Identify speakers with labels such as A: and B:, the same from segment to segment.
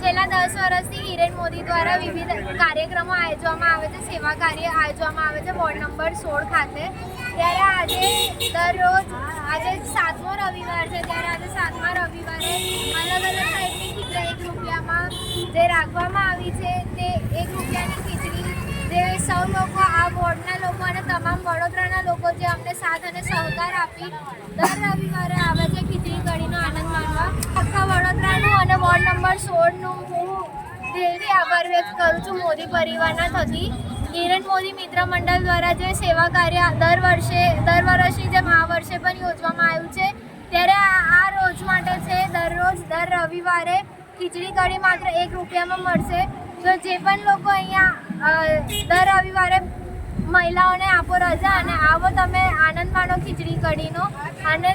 A: છેલ્લા 10 વર્ષથી હિરેન મોદી દ્વારા વિવિધ કાર્યક્રમો આયોજવામાં આવે છે, સેવા કાર્ય આયોજવામાં આવે છે વોર્ડ નંબર 16 ખાતે. ત્યારે આજે 7મો રવિવાર છે, ત્યારે આજે 7મા રવિવારે અલગ અલગ ટાઈપની ખીચડી 1 રૂપિયામાં જે રાખવામાં આવી છે તે 1 રૂપિયાની ખીચડી જે સૌ લોકો આ વોર્ડના લોકો અને તમામ વડોદરાના લોકો જે અમને સાથ અને સહકાર આપી દર રવિવારે આવે છે ખીચડી કઢીનો આનંદ માણવા. આખા વડોદરાનું અને વોર્ડ નંબર 16નું હું દિલથી આભાર વ્યક્ત કરું છું મોદી પરિવારના થકી. હિરેન મોદી મિત્ર મંડળ દ્વારા જે સેવા કાર્ય દર વર્ષની જેમ આ વર્ષે પણ યોજવામાં આવ્યું છે, ત્યારે આ રોજ માટે છે. દર રવિવારે ખીચડી કઢી માત્ર 1 રૂપિયામાં મળશે. તો જે પણ લોકો અહીંયા દર રવિવારે મહિલાઓને આપો રજા અને આવો તમે આનંદ માણો ખીચડી કઢીનો, અને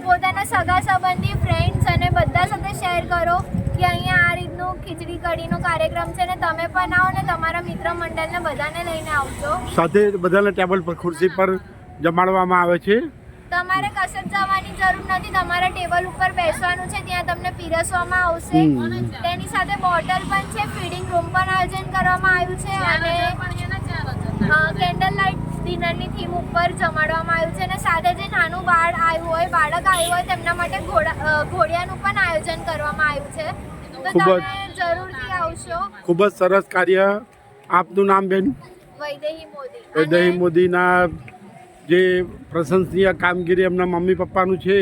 A: પોતાના સગા સંબંધી ફ્રેન્ડ્સ અને બધા સાથે શેર કરો કે અહીંયા આ રીતનું ખીચડી કઢીનો કાર્યક્રમ છે ને તમે પણ આવો ને તમારા મિત્ર મંડળને બધાને લઈને આવજો.
B: સાથે બધાને ટેબલ પર ખુરશી પર જમાડવામાં આવે છે.
A: તમારે કશે જ જવાની જરૂર નથી, તમારા ટેબલ ઉપર બેસવાનું છે, ત્યાં તમને પીરસવામાં આવશે. તેની સાથે બોટલ પણ છે, ફીડિંગ રૂમ પણ આયોજન કરવામાં આવ્યું છે અને કેન્ડલ લાઇટ ડિનરની થીમ ઉપર જમાડવામાં આવ્યું છે. અને સાથે જે નાનું બાળક આવ્યું હોય તેમના માટે ઘોડિયાનું પણ આયોજન કરવામાં આવ્યું છે. તો તમે જરૂરથી આવશો.
B: ખૂબ જ સરસ કાર્ય. આપનું નામ બેન? વૈદેહી મોદીના જે પ્રશંસનીય કામગીરી એમના મમ્મી પપ્પાનું છે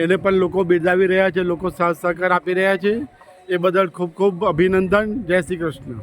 B: એને પણ લોકો બિરદાવી રહ્યા છે, લોકો સાથ સહકાર આપી રહ્યા છે. એ બદલ ખૂબ ખૂબ અભિનંદન. જય શ્રી કૃષ્ણ.